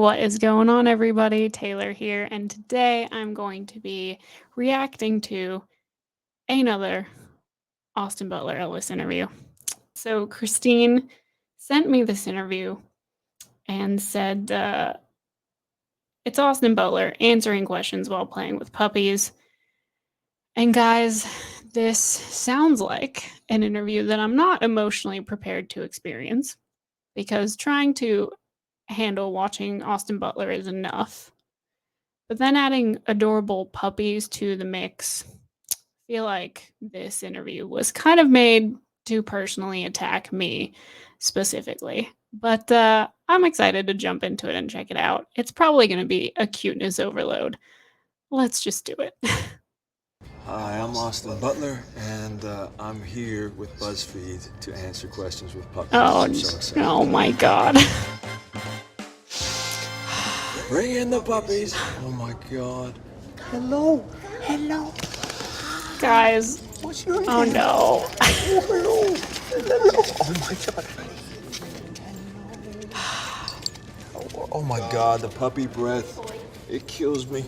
What is going on, everybody? Taylor here, and today I'm going to be reacting to another Austin Butler Ellis interview. So, Christine sent me this interview and said it's Austin Butler answering questions while playing with puppies. And, guys, this sounds like an interview that I'm not emotionally prepared to experience because trying to handle watching Austin Butler is enough. But then adding adorable puppies to the mix, I feel like this interview was kind of made to personally attack me specifically. But I'm excited to jump into it and check it out. It's probably going to be a cuteness overload. Let's just do it. Hi, I'm Austin Butler, and I'm here with BuzzFeed to answer questions with puppies. I'm so excited. Oh my God. Bring in the puppies. Oh my God. Hello. Hello. Guys. What's your name? Oh no. Oh, hello. Hello. Oh my God. Oh my God, the puppy breath. It kills me.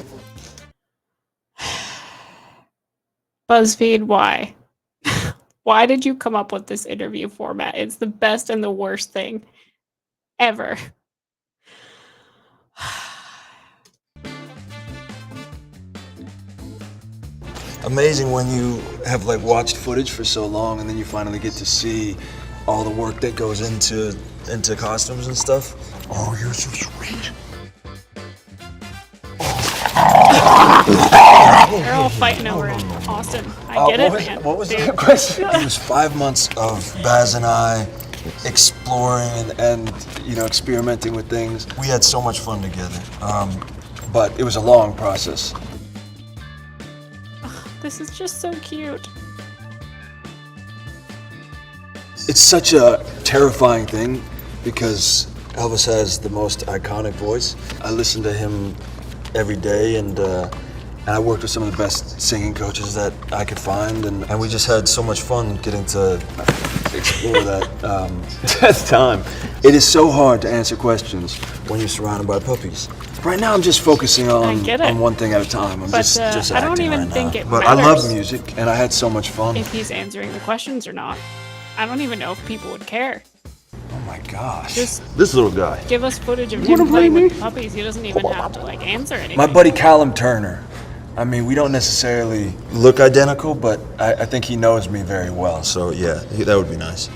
BuzzFeed, why? Why did you come up with this interview format? It's the best and the worst thing ever. Amazing when you have watched footage for so long and then you finally get to see all the work that goes into costumes and stuff. Oh, you're so sweet. They're all fighting over it. Austin, I get it, man. What was that question? It was 5 months of Baz and I exploring and experimenting with things. We had so much fun together, but it was a long process. This is just so cute. It's such a terrifying thing because Elvis has the most iconic voice. I listen to him every day, and I worked with some of the best singing coaches that I could find, and we just had so much fun getting to explore that time. It is so hard to answer questions when you're surrounded by puppies. Right now, I'm just focusing on one thing at a time. I'm just acting I don't even right think now. it But matters I love music, and I had so much fun. if he's answering the questions or not. I don't even know if people would care. Oh my gosh! Just This little guy. give us footage of him playing with puppies. He doesn't even have to answer anything. My buddy Callum Turner. I mean, we don't necessarily look identical, but I think he knows me very well. So yeah, that would be nice.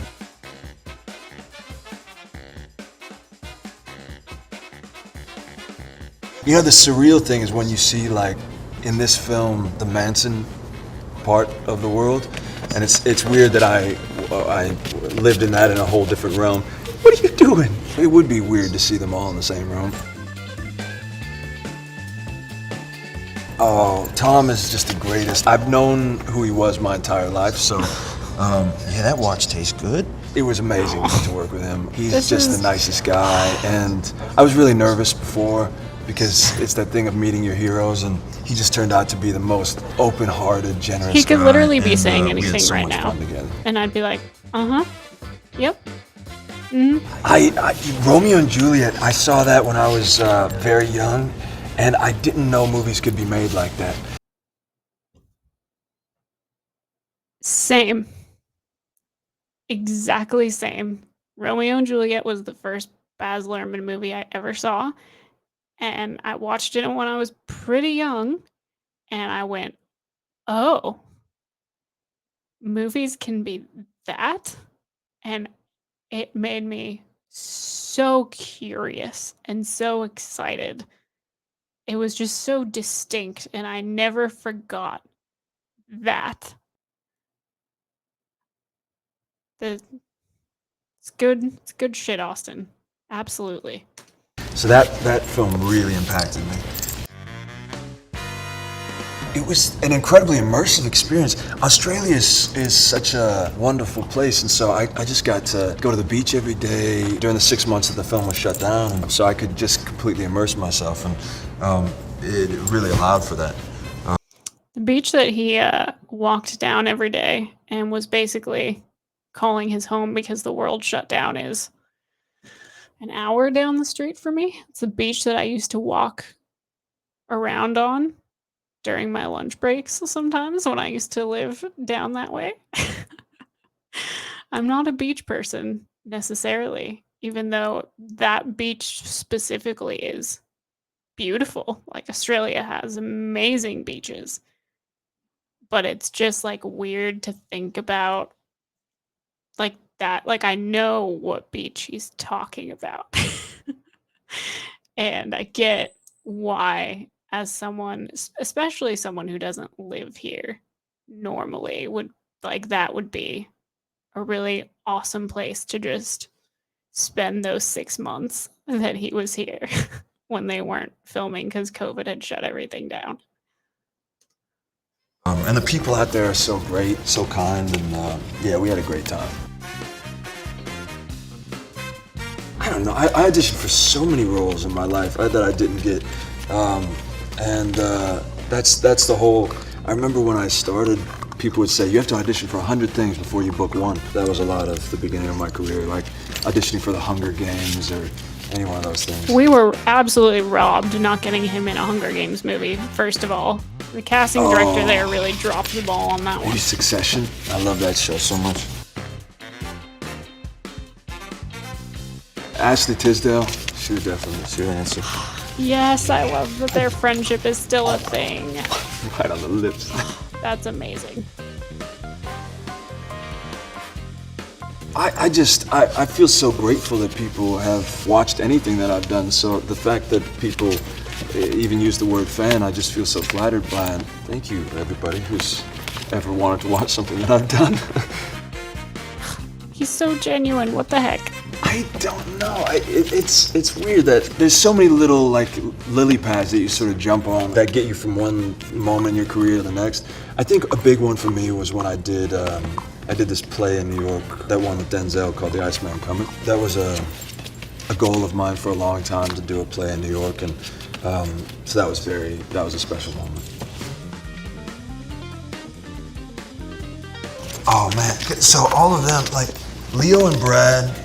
You know, the surreal thing is when you see, in this film, the Manson part of the world, and it's weird that I lived in that in a whole different realm. What are you doing? It would be weird to see them all in the same room. Oh, Tom is just the greatest. I've known who he was my entire life, so Yeah, that watch tastes good. it was amazing to work with him. He's just the nicest guy, and I was really nervous before because it's that thing of meeting your heroes, and he just turned out to be the most open-hearted, generous guy. He could literally be and, saying we had anything so right much now, fun together. and I'd be like, yep. Romeo and Juliet, I saw that when I was very young, and I didn't know movies could be made like that. Same. Exactly same. Romeo and Juliet was the first Baz Luhrmann movie I ever saw, and I watched it when I was pretty young, and I went, oh, movies can be that? And it made me so curious and so excited. It was just so distinct, and I never forgot that. It's good. It's good shit, Austin. Absolutely. So that film really impacted me. It was an incredibly immersive experience. Australia is such a wonderful place, and so I just got to go to the beach every day during the 6 months that the film was shut down, and so I could just completely immerse myself, and it really allowed for that. The beach that he walked down every day and was basically calling his home because the world shut down is an hour down the street from me. It's a beach that I used to walk around on during my lunch breaks sometimes when I used to live down that way. I'm not a beach person necessarily, even though that beach specifically is beautiful. Like Australia has amazing beaches, but it's just like weird to think about like that. Like I know what beach he's talking about. And I get why, as someone, especially someone who doesn't live here normally, would like that would be a really awesome place to just spend those 6 months that he was here when they weren't filming because COVID had shut everything down. And the people out there are so great, so kind, and yeah, we had a great time. I don't know. I auditioned for so many roles in my life that I didn't get, and that's the whole. I remember when I started, people would say you have to audition for 100 things before you book one. That was a lot of the beginning of my career, like auditioning for the Hunger Games or any one of those things. We were absolutely robbed not getting him in a Hunger Games movie. First of all, the casting director there really dropped the ball on that one. Maybe Succession. I love that show so much. Ashley Tisdale, she would definitely, she would answer. Yes, I love that their friendship is still a thing. Right on the lips. That's amazing. I feel so grateful that people have watched anything that I've done. So the fact that people even use the word fan, I just feel so flattered by it. Thank you, everybody who's ever wanted to watch something that I've done. He's so genuine. What the heck? I don't know. It's weird that there's so many little like lily pads that you sort of jump on that get you from one moment in your career to the next. I think a big one for me was when I did this play in New York, that one with Denzel called The Iceman Coming. That was a goal of mine for a long time to do a play in New York, and so that was a special moment. Oh man, so all of them, like Leo and Brad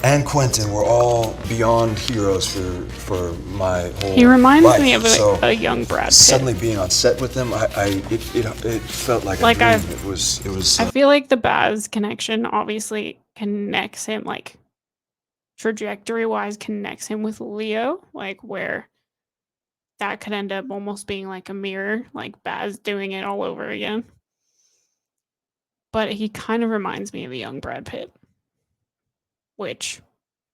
and Quentin, were all beyond heroes for my whole He reminds life. me of So a young Brad Pitt. suddenly being on set with them, it felt like a dream. It was. I feel like the Baz connection obviously connects him, like trajectory-wise, connects him with Leo, like where that could end up almost being like a mirror, like Baz doing it all over again. But he kind of reminds me of a young Brad Pitt, which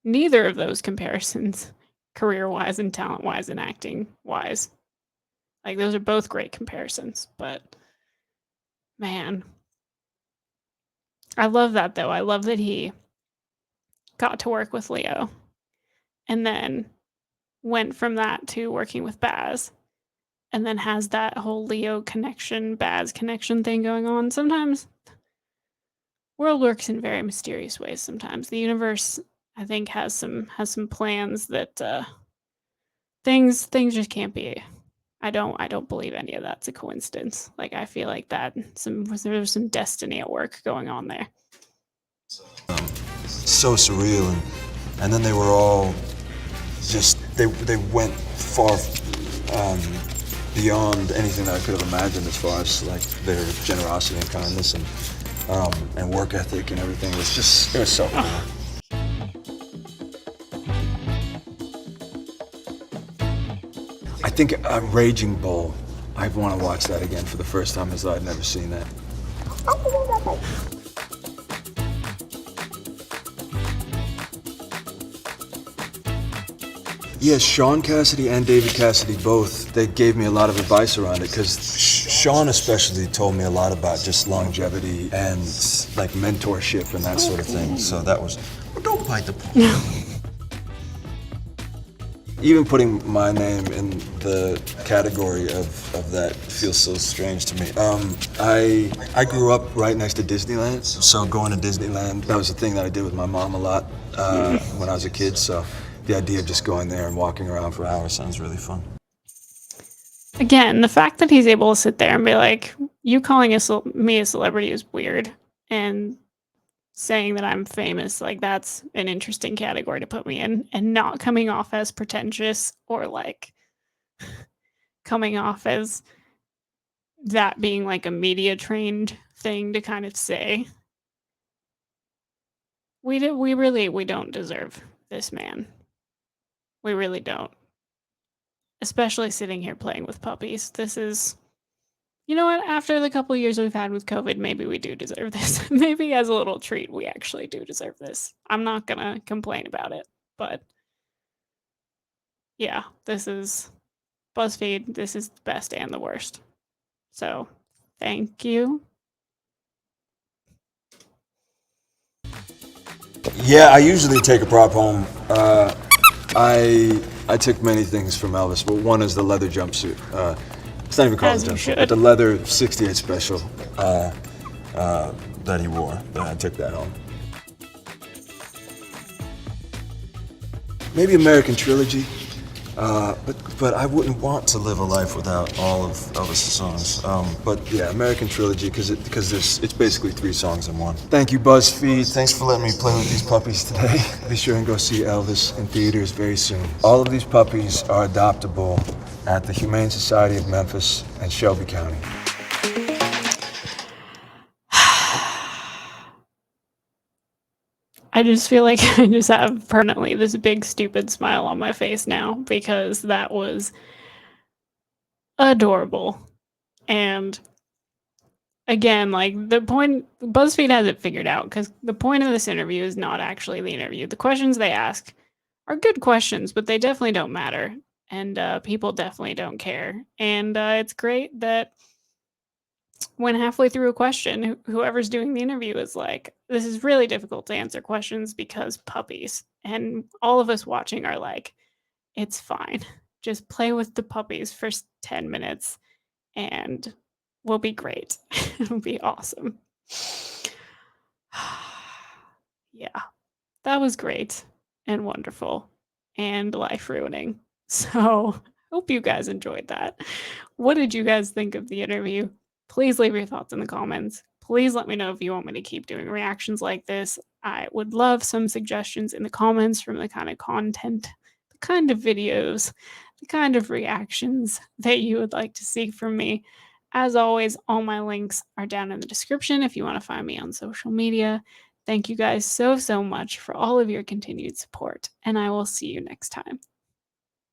neither of those comparisons, career-wise and talent-wise and acting-wise, like those are both great comparisons. But man, I love that though. I love that he got to work with Leo and then went from that to working with Baz and then has that whole Leo connection, Baz connection thing going on. Sometimes world works in very mysterious ways sometimes. The universe, I think, has some plans that things just can't be. I don't believe any of that's a coincidence. Like I feel like that there's some destiny at work going on there. So surreal, and then they were all just they went far beyond anything that I could have imagined as far as like their generosity and kindness and work ethic and everything. It was so cool. I think Raging Bull, I want to watch that again for the first time as though I'd never seen that. Yeah, Sean Cassidy and David Cassidy both, they gave me a lot of advice around it because Sean especially told me a lot about just longevity and like mentorship and that sort of thing. So that was, Don't bite the bullet. even putting my name in the category of that feels so strange to me. I grew up right next to Disneyland, so going to Disneyland, that was a thing that I did with my mom a lot when I was a kid. So the idea of just going there and walking around for hours sounds really fun. Again, the fact that he's able to sit there and be like, you calling me a celebrity is weird. And saying that I'm famous, like that's an interesting category to put me in, and not coming off as pretentious or like coming off as that being like a media trained thing to kind of say. We don't deserve this man. We really don't. Especially sitting here playing with puppies. This is, you know what? After the couple years we've had with COVID, maybe we do deserve this. Maybe as a little treat, we actually do deserve this. I'm not gonna complain about it, but yeah, this is BuzzFeed. This is the best and the worst. So, thank you. Yeah, I usually take a prop home. I took many things from Elvis, but one is the leather jumpsuit. It's not even called As a you jumpsuit, should. but the leather '68 special that he wore. I took that home. Maybe American Trilogy, but I wouldn't want to live a life without all of Elvis' songs. But yeah, American Trilogy, because it's basically 3 songs in one. Thank you, BuzzFeed. Thanks for letting me play with these puppies today. Be sure and go see Elvis in theaters very soon. All of these puppies are adoptable at the Humane Society of Memphis and Shelby County. I just feel like I just have permanently this big stupid smile on my face now because that was adorable. And again, like the point BuzzFeed has it figured out because the point of this interview is not actually the interview. The questions they ask are good questions, but they definitely don't matter. And people definitely don't care. And it's great that when halfway through a question, whoever's doing the interview is like, this is really difficult to answer questions because puppies. And all of us watching are like, it's fine. Just play with the puppies for 10 minutes and we'll be great. It'll be awesome. Yeah, that was great and wonderful and life ruining. So, hope you guys enjoyed that. What did you guys think of the interview? Please leave your thoughts in the comments. Please let me know if you want me to keep doing reactions like this. I would love some suggestions in the comments from the kind of content, the kind of videos, the kind of reactions that you would like to see from me. As always, all my links are down in the description if you want to find me on social media. Thank you guys so much for all of your continued support, and I will see you next time.